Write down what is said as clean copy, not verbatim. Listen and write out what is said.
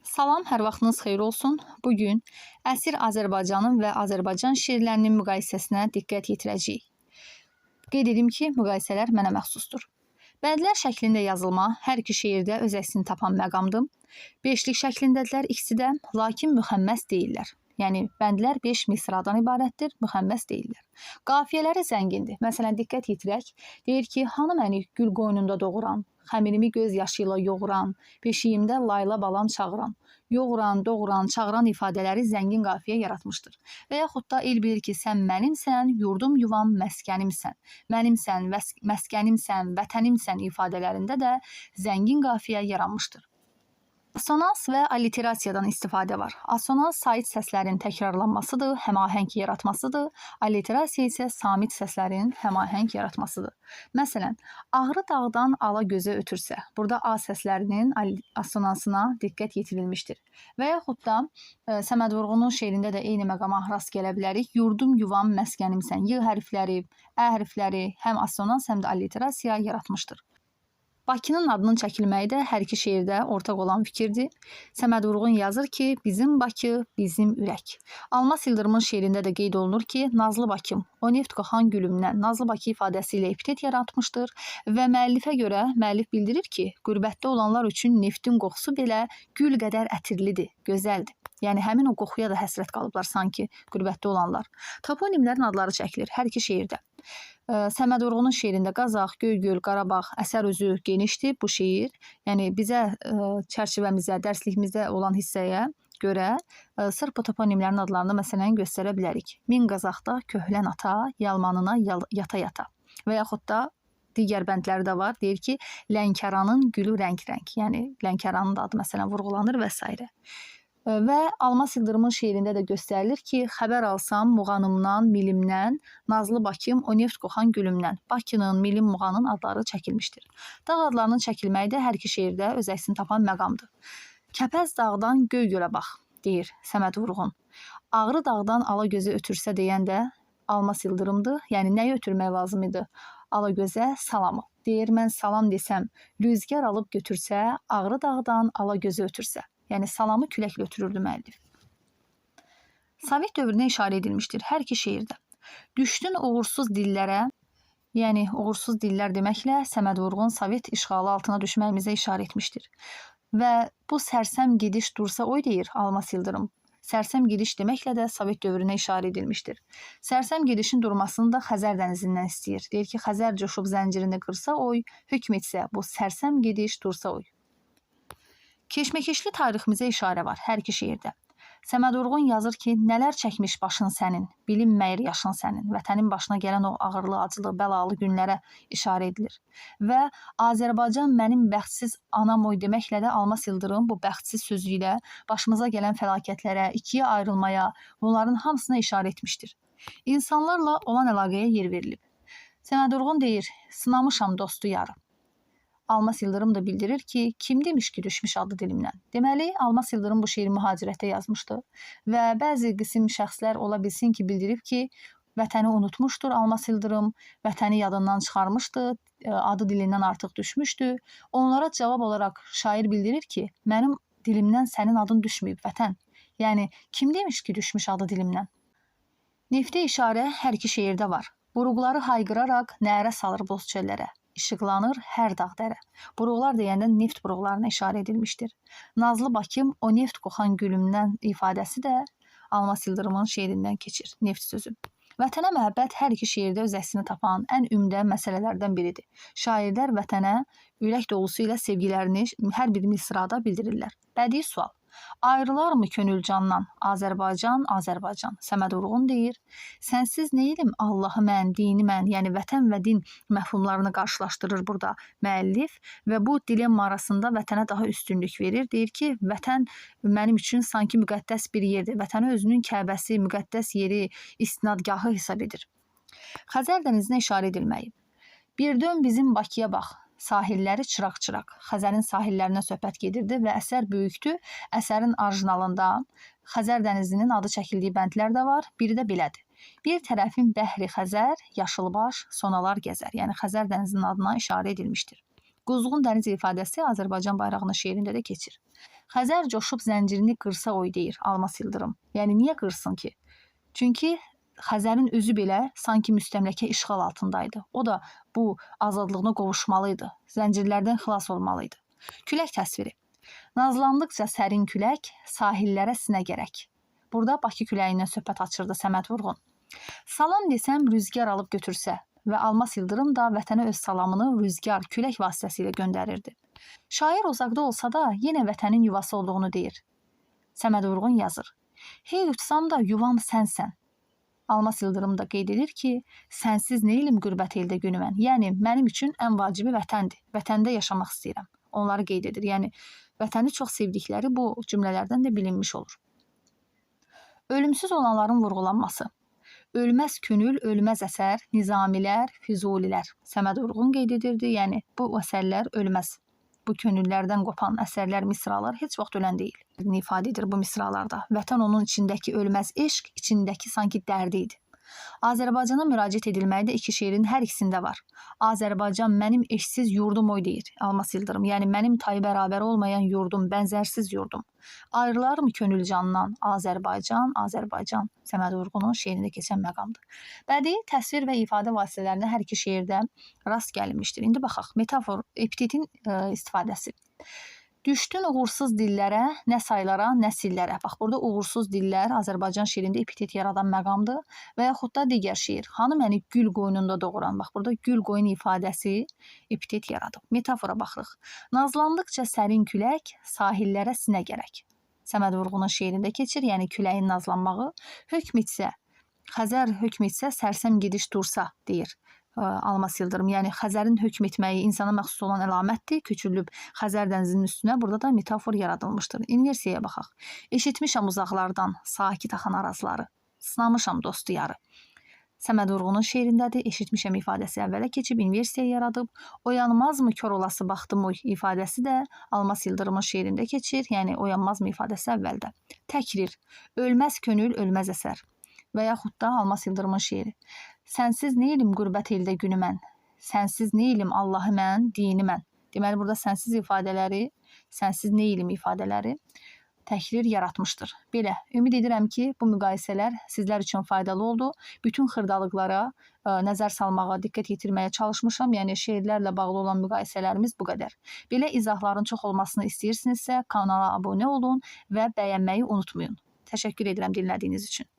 Salam, hər vaxtınız xeyir olsun. Bugün əsir Azərbaycanın və Azərbaycan şeirlərinin müqayisəsinə diqqət yetirəcəyik. Qeyd edim ki, müqayisələr mənə məxsusdur. Bəndlər şəklində yazılma hər iki şeirdə öz əksini tapan məqamdır. Beşlik şəklindədirlər ikisi də, lakin müxəmməs deyillər. Yəni, bəndlər 5 misradan ibarətdir, müxəmməs deyillər. Qafiyələri zəngindir. Məsələn, diqqət yetirək, deyir ki, hanı məni gül qoynunda doğuran, xəmirimi göz yaşı ilə yoğuran, beşiyimdə layla balam çağıran, yoğuran, doğuran, çağıran ifadələri zəngin qafiyə yaratmışdır. Və yaxud da el bilir ki, sən mənimsən, yurdum yuvam məskənimsən, mənimsən, məskənimsən, vətənimsən ifadələrində də zəngin qafiyə yaranmışdır. Asonans və alliterasiyadan istifadə var. Asonans sait səslərin təkrarlanmasıdır, həmahəng yaratmasıdır. Alliterasiya isə samit səslərin həmahəng yaratmasıdır. Məsələn, ağrı dağdan ala gözə ötürsə, burada A səslərinin asonansına diqqət yetirilmişdir. Və yaxud da Səməd Vurğunun şeirində də eyni məqama rast gələ bilərik. Yurdum yuvam məskənimsən. Y hərfləri, Ə hərfləri həm asonans, həm də alliterasiya yaratmışdır. Bakının adının çəkilməyi də hər iki şeirdə ortaq olan fikirdir. Səməd Vurğun yazır ki, bizim Bakı, bizim ürək. Almas Yıldırımın şeirində də qeyd olunur ki, Nazlı Bakım, o neft qoxan gülümdən Nazlı Bakı ifadəsi ilə epitet yaratmışdır və müəllifə görə müəllif bildirir ki, qürbətdə olanlar üçün neftin qoxusu belə gül qədər ətirlidir, gözəldir. Yəni, həmin o qoxuya da həsrət qalıblar sanki qürbətdə olanlar. Toponimlərin adları çəkilir hər iki şeirdə. Səməd Vurğunun şeirində Qazax, Göygöl, Qarabağ əsər özü genişdir bu şeir. Yəni, bizə çərçivəmizə, dərslikimizdə olan hissəyə görə sırf bu toponimlərin adlarını məsələn göstərə bilərik. Min Qazaxda köhlən ata, yalmanına yata-yata. Və yaxud da digər bəndləri də var. Deyir ki, Lənkəranın gülü rəng-rəng. Yəni, Lənkəranın da adı məsələn vurğulanır və s. Və Almas Yıldırımın şeirində də göstərilir ki, xəbər alsam Muğanımdan, Milimdən, Nazlı Bakım, o neft qoxan gülümdən. Bakının, Milim, Muğanın adları çəkilmişdir. Dağ adlarının çəkilməyi də hər iki şeirdə öz əksini tapan məqamdır. Kəpəz dağdan Göygölə bax, deyir Səməd Vurğun. Ağrı dağdan ala gözə ötürsə deyən də Almas Yıldırımdır. Yəni, nəyi ötürmək lazım idi? Ala gözə salamı. Deyir, mən salam desəm, rüzgar alıb götürsə, Ağrı dağdan ala gözə ötürsə. Yəni, salamı küləklə ötürürdü müəllif. Sovet dövrünə işarə edilmişdir hər iki şeirdə. Düşdün uğursuz dillərə, yəni uğursuz dillər deməklə Səməd Vurğun Sovet işğalı altına düşməyimizə işarə etmişdir. Və bu sərsəm gidiş dursa oy deyir Almas Yıldırım. Sərsəm gidiş deməklə də Sovet dövrünə işarə edilmişdir. Sərsəm gedişin durmasını da Xəzər dənizindən istəyir. Deyir ki, Xəzər coşub zəncirini qırsa oy, hökm etsə bu sərsəm gidiş dursa oy. Keşməkeşli tariximizə işarə var hər iki şeirdə. Səməd Vurğun yazır ki, nələr çəkmiş başın sənin, bilinməyir yaşın sənin, vətənin başına gələn o ağırlı, acılı, bəlalı günlərə işarə edilir. Və Azərbaycan mənim bəxtsiz anam oy deməklə də Almas Yıldırım bu bəxtsiz sözü ilə başımıza gələn fəlakətlərə, ikiyə ayrılmaya, bunların hamısına işarə etmişdir. İnsanlarla olan əlaqəyə yer verilib. Səməd Vurğun deyir, sınamışam dostu yarı. Almas Yıldırım da bildirir ki, kim demiş ki, düşmüş adı dilimdən. Deməli, Almas Yıldırım bu şeiri mühacirətdə yazmışdı və bəzi qism şəxslər ola bilsin ki, bildirib ki, vətəni unutmuşdur Almas Yıldırım, vətəni yadından çıxarmışdı, adı dilindən artıq düşmüşdü. Onlara cavab olaraq şair bildirir ki, mənim dilimdən sənin adın düşməyib vətən. Yəni, kim demiş ki, düşmüş adı dilimdən? Neftə işarə hər iki şeirdə var. Buruqları hayqıraraq nərə salır boz çöllərə. İşıqlanır hər dağ dərə. Buruqlar deyəndə neft buruqlarına işarə edilmişdir. Nazlı Bakım, o neft qoxan gülümdən ifadəsi də Almas Yıldırımın şeirindən keçir, neft sözü. Vətənə məhəbbət hər iki şeirdə öz əksini tapan ən ümdə məsələlərdən biridir. Şairlər vətənə ürək dolusu ilə sevgilərini hər bir misrada bildirirlər. Bədii sual. Ayrılarmı könül candan? Azərbaycan, Azərbaycan. Səməd Vurğun deyir, sənsiz neyilim Allahı mən, dini mən, yəni vətən və din məfhumlarını qarşılaşdırır burada müəllif və bu dilemma arasında vətənə daha üstünlük verir. Deyir ki, vətən mənim üçün sanki müqəddəs bir yerdir. Vətəni özünün Kəbəsi, müqəddəs yeri, istinadgahı hesab edir. Xəzər dənizinə işarə edilməyib. Bir dön bizim Bakıya bax. Sahilləri çıraq-çıraq. Xəzərin sahillərinə söhbət gedirdi və əsər böyükdür. Əsərin orijinalında Xəzər dənizinin adı çəkildiyi bəndlər də var. Biri də belədir. Bir tərəfin bəhri Xəzər, yaşılbaş, sonalar gəzər. Yəni Xəzər dənizinin adına işarə edilmişdir. Quzğun dəniz ifadəsi Azərbaycan bayrağının şeirində də keçir. Xəzər coşub zəncirini qırsa oy deyir Almas Yıldırım. Yəni niyə qırsın ki? Çünki Xəzərin özü belə sanki müstəmləkə işğal altındaydı. O da bu azadlığına qovuşmalıydı. Zəncirlərdən xilas olmalıydı. Külək təsviri. Nazlandıqca sərin külək sahillərə sinə gərək. Burada Bakı küləyindən söhbət açırdı Səməd Vurğun. Salam desəm rüzgar alıb götürsə və Almas Yıldırım da vətənə öz salamını rüzgar, külək vasitəsilə göndərirdi. Şair uzaqda olsa da yenə vətənin yuvası olduğunu deyir. Səməd Vurğun yazır. Hey uçsam da yuvam sənsən. Almas Yıldırım da qeyd edir ki, sənsiz neylim qürbət eldə günü mən. Yəni, mənim üçün ən vacibi vətəndir. Vətəndə yaşamaq istəyirəm. Onları qeyd edir. Yəni, vətəni çox sevdikləri bu cümlələrdən də bilinmiş olur. Ölümsüz olanların vurğulanması. Ölməz könül, ölməz əsər, nizamilər, füzulilər. Səməd Vurğun qeyd edirdi. Yəni, bu əsərlər ölməz. Bu könüllərdən qopan əsərlər, misralar heç vaxt ölən deyil. İfadə edir bu misralarda. Vətən onun içindəki ölməz eşq, içindəki sanki dərdi idi. Azərbaycana müraciət edilməyi də iki şeirin hər ikisində var. Azərbaycan mənim eşsiz yurdum oy deyir Almas Yıldırım. Yəni mənim tayı bərabər olmayan yurdum, bənzərsiz yurdum. Ayrılar mı könül candan Azərbaycan, Azərbaycan Səməd Vurğunun şeirində keçən məqamdır. Bədii təsvir və ifadə vasitələrinə hər iki şeirdə rast gəlinmişdir. İndi baxaq, metafor, epitetin istifadəsi. Düşdün uğursuz dillərə, nə saylara, nə sillərə. Bax, burada uğursuz dillər Azərbaycan şeirində epitet yaradan məqamdır və yaxud da digər şeir. Hanı məni gül qoynunda doğuran. Bax, burada gül qoyun ifadəsi epitet yaradıb. Metafora baxırıq. Nazlandıqca sərin külək sahillərə sinə gərək. Səməd Vurğunun şeirində keçir, yəni küləyin nazlanmağı. Hökm etsə, Xəzər hökm etsə, sərsəm gidiş dursa, deyir Almas Yıldırım. Yəni Xəzərin hökm etməyi insana məxsus olan əlamətdir. Köçürülüb Xəzər dənizinin üstünə. Burada da metafor yaradılmışdır. İnversiyaya baxaq. Eşitmişəm uzaqlardan sakit axan arazları. Sınamışam dostu yarı. Səməd Vurğunun şeirindədir. Eşitmişəm ifadəsi əvvələ keçib inversiya yaradıb. Oyanmazmı kör olası baxdım oy ifadəsi də Almas Yıldırımın şeirində keçir. Yəni oyanmazmı ifadəsi əvvəldə. Təkrir. Ölməz könül, ölməz əsər. Və yaxud da Almas Yıldırımın şeiri. Sənsiz neylim qürbət eldə günü mən, sənsiz neylim Allahı mən, dini mən. Deməli, burada sənsiz ifadələri, sənsiz neylim ifadələri təkrir yaratmışdır. Belə, ümid edirəm ki, bu müqayisələr sizlər üçün faydalı oldu. Bütün xırdalıqlara nəzər salmağa, diqqət yetirməyə çalışmışam. Yəni, şeirlərlə bağlı olan müqayisələrimiz bu qədər. Belə izahların çox olmasını istəyirsinizsə, kanala abunə olun və bəyənməyi unutmayın. Təşəkkür edirəm dinlədiyiniz üçün.